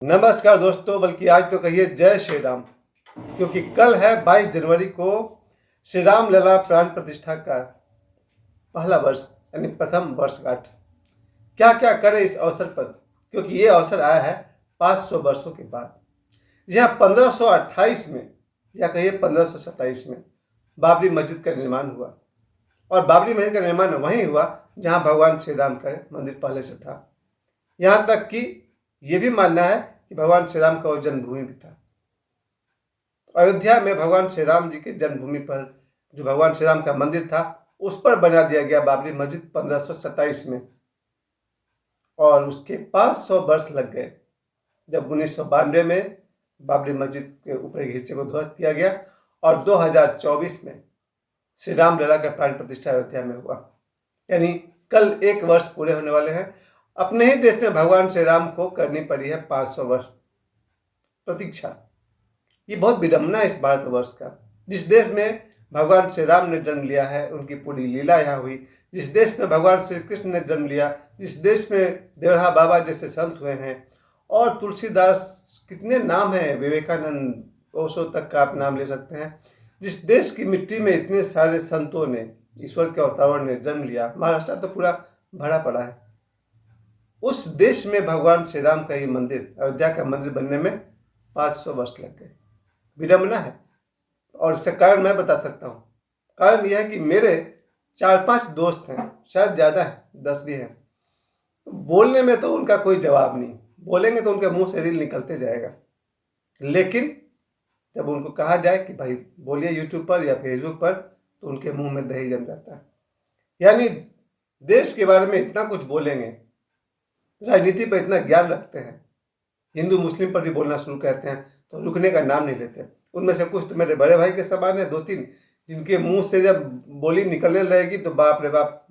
नमस्कार दोस्तों, बल्कि आज तो कहिए जय श्री राम, क्योंकि कल है 22 जनवरी को श्री राम लला प्राण प्रतिष्ठा का पहला वर्ष यानी प्रथम वर्षगांठ। क्या क्या करें इस अवसर पर, क्योंकि ये अवसर आया है 500 वर्षों के बाद। यहाँ 1528 में या कहिए 1527 में बाबरी मस्जिद का निर्माण हुआ, और बाबरी मस्जिद का निर्माण वहीं हुआ जहाँ भगवान श्री राम का मंदिर पहले से था। यहाँ तक कि ये भी मानना है कि भगवान श्री राम का वो जन्मभूमि भी था। अयोध्या में भगवान श्री राम जी के जन्मभूमि पर जो भगवान श्री राम का मंदिर था, उस पर बना दिया गया बाबरी मस्जिद 1527 में, और उसके 500 वर्ष लग गए जब 1992 में बाबरी मस्जिद के ऊपरी हिस्से को ध्वस्त किया गया, और 2024 में श्री राम लला का प्राण प्रतिष्ठा अयोध्या में हुआ। यानी कल 1 वर्ष पूरे होने वाले हैं। अपने ही देश में भगवान श्री राम को करनी पड़ी है 500 वर्ष प्रतीक्षा। ये बहुत विडम्बना है इस भारतवर्ष का। जिस देश में भगवान श्री राम ने जन्म लिया है, उनकी पूरी लीला यहाँ हुई। जिस देश में भगवान श्री कृष्ण ने जन्म लिया, जिस देश में देवरा बाबा जैसे संत हुए हैं, और तुलसीदास, कितने नाम हैं, विवेकानंद, ओशो तक का आप नाम ले सकते हैं। जिस देश की मिट्टी में इतने सारे संतों ने, ईश्वर के अवतारों ने जन्म लिया, महाराष्ट्र तो पूरा भरा पड़ा है, उस देश में भगवान श्री राम का ये मंदिर, अयोध्या का मंदिर बनने में 500 वर्ष लग गए। विडम्बना है। और इसका कारण मैं बता सकता हूँ। कारण यह है कि मेरे 4-5 दोस्त हैं, शायद ज़्यादा है, 10 भी हैं। बोलने में तो उनका कोई जवाब नहीं, बोलेंगे तो उनके मुंह से रील निकलते जाएगा, लेकिन जब उनको कहा जाए कि भाई बोलिए यूट्यूब पर या फेसबुक पर, तो उनके मुंह में दही जम जाता है। यानी देश के बारे में इतना कुछ बोलेंगे, राजनीति पर इतना ज्ञान रखते हैं, हिंदू मुस्लिम पर भी बोलना शुरू करते हैं तो रुकने का नाम नहीं लेते। उनमें से कुछ तो मेरे बड़े भाई के समान है, 2-3, जिनके मुंह से जब बोली निकलने लगेगी तो बाप रे बाप।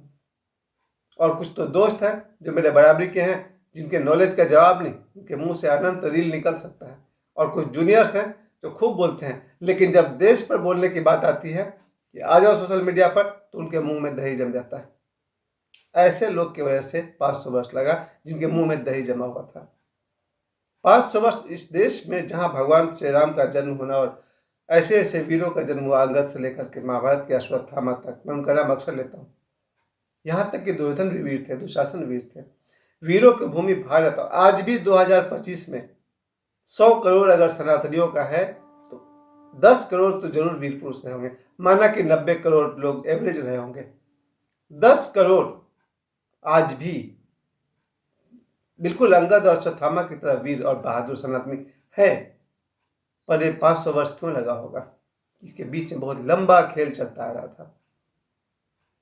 और कुछ तो दोस्त हैं जो मेरे बराबरी के हैं, जिनके नॉलेज का जवाब नहीं, उनके मुंह से अनंत रील निकल सकता है। और कुछ जूनियर्स हैं जो खूब बोलते हैं, लेकिन जब देश पर बोलने की बात आती है कि आ जाओ सोशल मीडिया पर, तो उनके मुंह में दही जम जाता है। ऐसे लोग की वजह से 500 वर्ष लगा, जिनके मुंह में दही जमा हुआ था। 500 वर्ष इस देश में जहां भगवान श्री राम का जन्म होना, और ऐसे ऐसे वीरों का जन्म हुआ, अंगद से लेकर के महाभारत के अश्वत्थामा तक, मैं उनका नाम अक्सर लेता हूँ। यहाँ तक कि दुर्योधन भी वीर थे, दुशासन वीर थे। वीरों की भूमि भारत। और आज भी 2025 में 100 करोड़ अगर सनातनियों का है, तो 10 करोड़ तो जरूर वीर पुरुष रहे होंगे। माना कि 90 करोड़ लोग एवरेज रहे होंगे, 10 करोड़ आज भी बिल्कुल अंगद और अश्वत्थामा की तरह वीर और बहादुर सनातनी है। पर ये 500 वर्ष क्यों लगा होगा? इसके बीच में बहुत लंबा खेल चलता आ रहा था।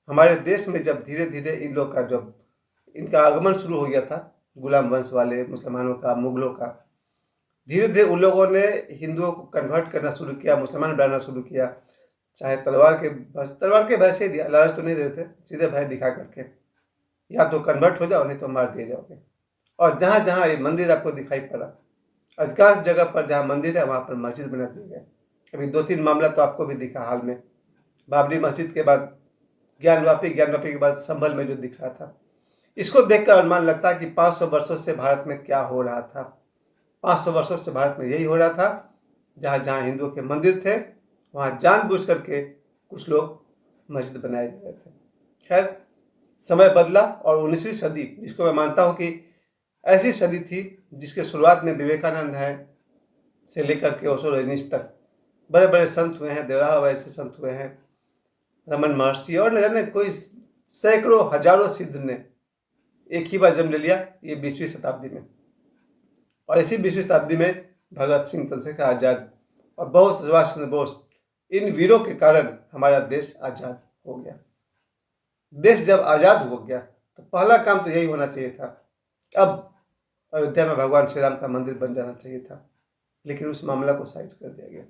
हमारे देश में जब धीरे धीरे इन लोग का, जब इनका आगमन शुरू हो गया था, गुलाम वंश वाले मुसलमानों का, मुगलों का, धीरे धीरे उन लोगों ने हिंदुओं को कन्वर्ट करना शुरू किया, मुसलमान बनाना शुरू किया। चाहे तलवार के भय से दिया, लालच तो नहीं देते, सीधे भय दिखा करके, या तो कन्वर्ट हो जाओ नहीं तो मार दिए जाओगे। और जहाँ जहाँ ये मंदिर आपको दिखाई पड़ा, अधिकांश जगह पर जहाँ मंदिर है वहाँ पर मस्जिद बना दिए गए। अभी 2-3 मामला तो आपको भी दिखा हाल में, बाबरी मस्जिद के बाद ज्ञानवापी के बाद संभल में जो दिख रहा था। इसको देखकर अनुमान लगता है कि 500 वर्षों से भारत में क्या हो रहा था। 500 वर्षों से भारत में यही हो रहा था, जहाँ जहाँ हिंदुओं के मंदिर थे वहाँ जानबूझ करके कुछ लोग मस्जिद बनाए जा रहे थे। खैर, समय बदला, और 19वीं सदी, जिसको मैं मानता हूँ कि ऐसी सदी थी जिसके शुरुआत में विवेकानंद है से लेकर के ओशो रजनीश तक बड़े बड़े संत हुए हैं, देवरा बाबा ऐसे संत हुए हैं, रमन महर्षि, और न जाने कोई सैकड़ों हजारों सिद्ध ने एक ही बार जन्म ले लिया, ये 20वीं शताब्दी में। और इसी 20वीं शताब्दी में भगत सिंह, चंद्रशेखर आजाद और बहुत सुभाष चंद्र बोस, इन वीरों के कारण हमारा देश आजाद हो गया। देश जब आजाद हो गया तो पहला काम तो यही होना चाहिए था, अब अयोध्या में भगवान श्री राम का मंदिर बन जाना चाहिए था, लेकिन उस मामला को साइड कर दिया गया।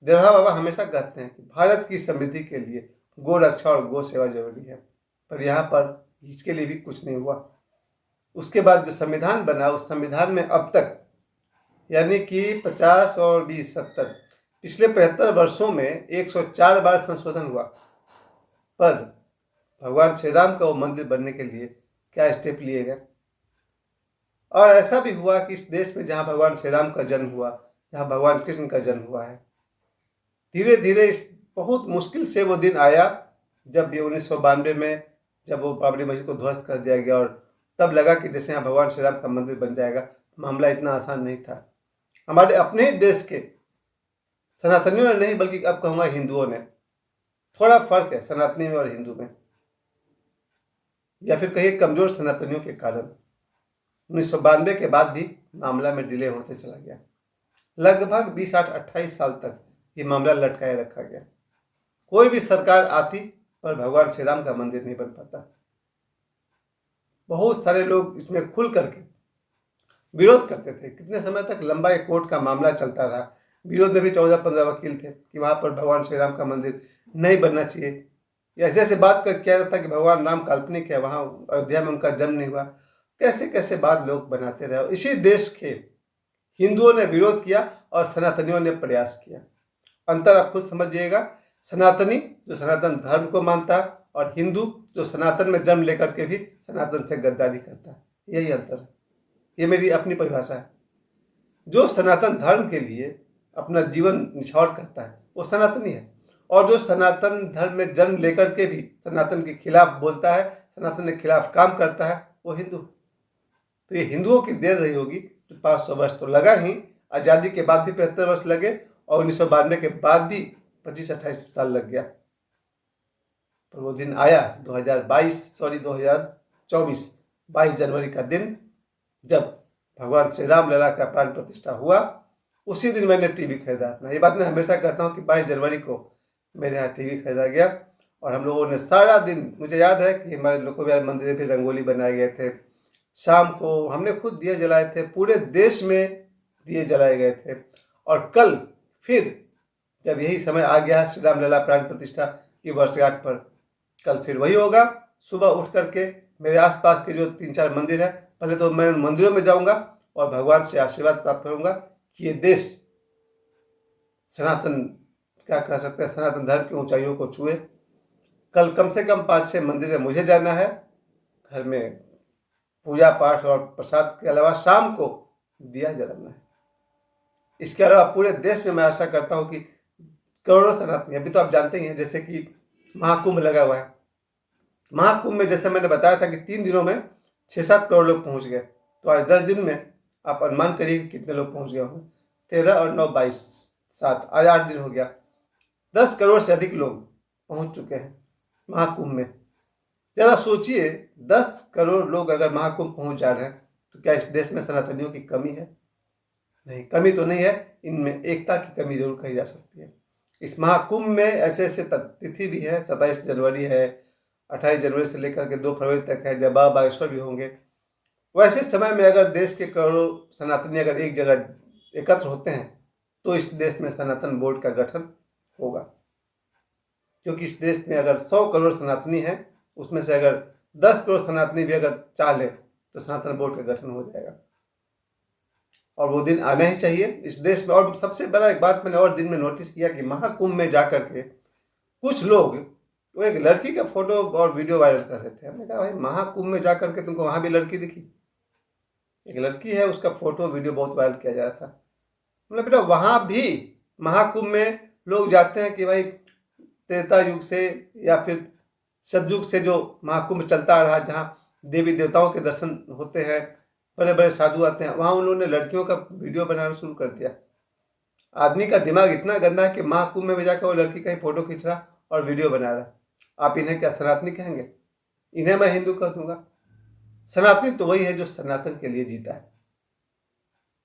देवरा बाबा हमेशा कहते हैं कि भारत की समृद्धि के लिए गो रक्षा और गो सेवा जरूरी है, पर यहाँ पर इसके लिए भी कुछ नहीं हुआ। उसके बाद जो संविधान बना, उस संविधान में अब तक, यानी कि 50 और 20 70, पिछले 75 वर्षों में 104 बार संशोधन हुआ, पर भगवान श्री राम का वो मंदिर बनने के लिए क्या स्टेप लिए गए? और ऐसा भी हुआ कि इस देश में जहाँ भगवान श्री राम का जन्म हुआ, जहाँ भगवान कृष्ण का जन्म हुआ है, धीरे धीरे बहुत मुश्किल से वो दिन आया जब ये 1992 में जब वो बाबरी मस्जिद को ध्वस्त कर दिया गया, और तब लगा कि जैसे यहाँ भगवान श्री राम का मंदिर बन जाएगा। मामला इतना आसान नहीं था। हमारे अपने ही देश के सनातनियों ने नहीं, बल्कि अब कहूँगा हिंदुओं ने, थोड़ा फर्क है सनातनी में और हिंदू में, या फिर कहिए कमजोर सनातनियों के कारण 1992 के बाद भी मामला में डिले होते चला गया। लगभग 28 साल तक ये मामला लटकाए रखा गया। कोई भी सरकार आती पर भगवान श्री राम का मंदिर नहीं बन पाता। बहुत सारे लोग इसमें खुल करके विरोध करते थे। कितने समय तक लंबा एक कोर्ट का मामला चलता रहा। विरोध में भी 14-15 वकील थे कि वहाँ पर भगवान श्री राम का मंदिर नहीं बनना चाहिए। ऐसे ऐसे बात कर किया जाता कि भगवान राम काल्पनिक है, वहाँ अयोध्या में उनका जन्म नहीं हुआ। कैसे कैसे बात लोग बनाते रहे। इसी देश के हिंदुओं ने विरोध किया और सनातनियों ने प्रयास किया। अंतर आप खुद समझिएगा। सनातनी जो सनातन धर्म को मानता है, और हिंदू जो सनातन में जन्म लेकर के भी सनातन से गद्दारी करता है। यही अंतर है। ये मेरी अपनी परिभाषा है। जो सनातन धर्म के लिए अपना जीवन निछावर करता है वो सनातनी है, और जो सनातन धर्म में जन्म लेकर के भी सनातन के खिलाफ बोलता है, सनातन के खिलाफ काम करता है, वो हिंदू। तो ये हिंदुओं की देर रही होगी। तो 500 वर्ष तो लगा ही, आज़ादी के बाद भी 75 वर्ष लगे, और 1992 के बाद भी 25-28 साल लग गया। पर वो दिन आया 22 जनवरी का दिन, जब भगवान श्री राम लला का प्राण प्रतिष्ठा हुआ। उसी दिन मैंने टीवी खरीदा अपना। ये बात मैं हमेशा कहता हूँ कि 22 जनवरी को मेरे यहाँ टीवी खरीदा गया, और हम लोगों ने सारा दिन, मुझे याद है कि हमारे लोगों के मंदिर में भी रंगोली बनाए गए थे। शाम को हमने खुद दिए जलाए थे। पूरे देश में दिए जलाए गए थे। और कल फिर जब यही समय आ गया श्री राम लला प्राण प्रतिष्ठा की वर्षगांठ पर, कल फिर वही होगा। सुबह उठ करके मेरे आसपास के जो 3-4 मंदिर है, पहले तो मैं उन मंदिरों में जाऊंगा और भगवान से आशीर्वाद प्राप्त करूंगा कि ये देश सनातन, क्या कह सकते हैं, सनातन धर्म की ऊंचाइयों को छुए। कल कम से कम 5-6 मंदिर में मुझे जाना है। घर में पूजा पाठ और प्रसाद के अलावा शाम को दिया जलाना है। इसके अलावा पूरे देश में मैं आशा करता हूँ कि करोड़ों सनातनी, अभी तो आप जानते ही हैं, जैसे कि महाकुंभ लगा हुआ है। महाकुंभ में जैसे मैंने बताया था कि 3 दिनों में 6-7 करोड़ लोग पहुंच गए, तो आज 10 दिन में आप अनुमान करिए कि कितने लोग पहुंच गए होंगे। 13 और 9 22 7, आज 8 दिन हो गया। 10 करोड़ से अधिक लोग पहुंच चुके हैं महाकुंभ में। जरा सोचिए, 10 करोड़ लोग अगर महाकुंभ पहुंच जा रहे हैं, तो क्या इस देश में सनातनियों की कमी है? नहीं, कमी तो नहीं है। इनमें एकता की कमी जरूर कही जा सकती है। इस महाकुंभ में ऐसे ऐसे तिथि भी है। 27 जनवरी है, 28 जनवरी से लेकर के 2 फरवरी तक है, जब बाबा बागेश्वर भी होंगे। वैसे समय में अगर देश के करोड़ों सनातनी अगर एक जगह एकत्र होते हैं, तो इस देश में सनातन बोर्ड का गठन होगा। क्योंकि इस देश में अगर 100 करोड़ सनातनी हैं, उसमें से अगर 10 करोड़ सनातनी भी अगर चाह ले, तो सनातन बोर्ड का गठन हो जाएगा। और वो दिन आना ही चाहिए इस देश में। और सबसे बड़ा एक बात मैंने और दिन में नोटिस किया कि महाकुंभ में जाकर के कुछ लोग, वो एक लड़की का फोटो और वीडियो वायरल कर रहे थे। हमने कहा भाई, महाकुंभ में जाकर के तुमको वहाँ भी लड़की दिखी? एक लड़की है, उसका फोटो वीडियो बहुत वायरल किया जा रहा था। मतलब बेटा, वहाँ भी महाकुंभ में लोग जाते हैं कि भाई त्रेता युग से या फिर सतयुग से जो महाकुंभ चलता रहा, जहाँ देवी देवताओं के दर्शन होते हैं, बड़े बड़े साधु आते हैं, वहाँ उन्होंने लड़कियों का वीडियो बनाना शुरू कर दिया। आदमी का दिमाग इतना गंदा है कि महाकुंभ में जाकर वो लड़की का ही फोटो खींच रहा और वीडियो बना रहा। आप इन्हें क्या सनातनी कहेंगे? इन्हें मैं हिंदू कह दूंगा। सनातनी तो वही है जो सनातन के लिए जीता है,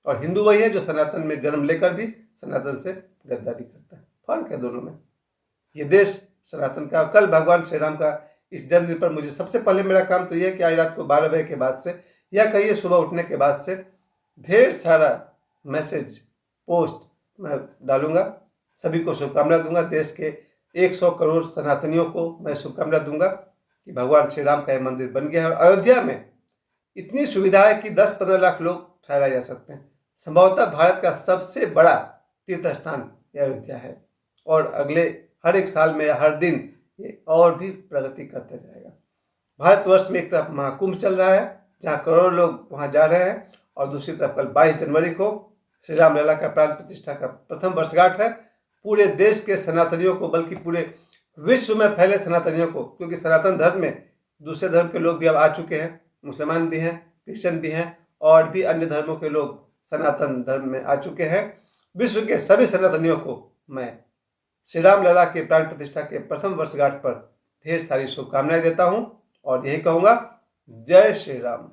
और हिंदू वही है जो सनातन में जन्म लेकर भी सनातन से गद्दारी करता है। फर्क है दोनों में। ये देश सनातन का। कल भगवान श्री राम का इस जन्मदिन पर मुझे सबसे पहले मेरा काम तो यह है कि आज रात को 12 बजे के बाद से, या कहिए सुबह उठने के बाद से, ढेर सारा मैसेज पोस्ट मैं डालूंगा। सभी को शुभकामना दूंगा। देश के 100 करोड़ सनातनियों को मैं शुभकामना दूंगा कि भगवान श्री राम का यह मंदिर बन गया है। और अयोध्या में इतनी सुविधा है कि 10-15 लाख लोग ठहराए जा सकते हैं। संभवतः भारत का सबसे बड़ा तीर्थ स्थान अयोध्या है, और अगले हर एक साल में या हर दिन ये और भी प्रगति करता जाएगा। भारतवर्ष में एक तरफ महाकुंभ चल रहा है, जहाँ करोड़ों लोग वहाँ जा रहे हैं, और दूसरी तरफ कल 22 जनवरी को श्री राम लला का प्राण प्रतिष्ठा का प्रथम वर्षगांठ है। पूरे देश के सनातनियों को, बल्कि पूरे विश्व में फैले सनातनियों को, क्योंकि सनातन धर्म में दूसरे धर्म के लोग भी अब आ चुके हैं, मुसलमान भी हैं, क्रिश्चियन भी हैं और भी अन्य धर्मों के लोग सनातन धर्म में आ चुके हैं। विश्व के सभी सनातनियों को मैं श्री राम लला के प्राण प्रतिष्ठा के प्रथम वर्षगांठ पर ढेर सारी शुभकामनाएं देता हूं और यही कहूंगा, जय श्री राम।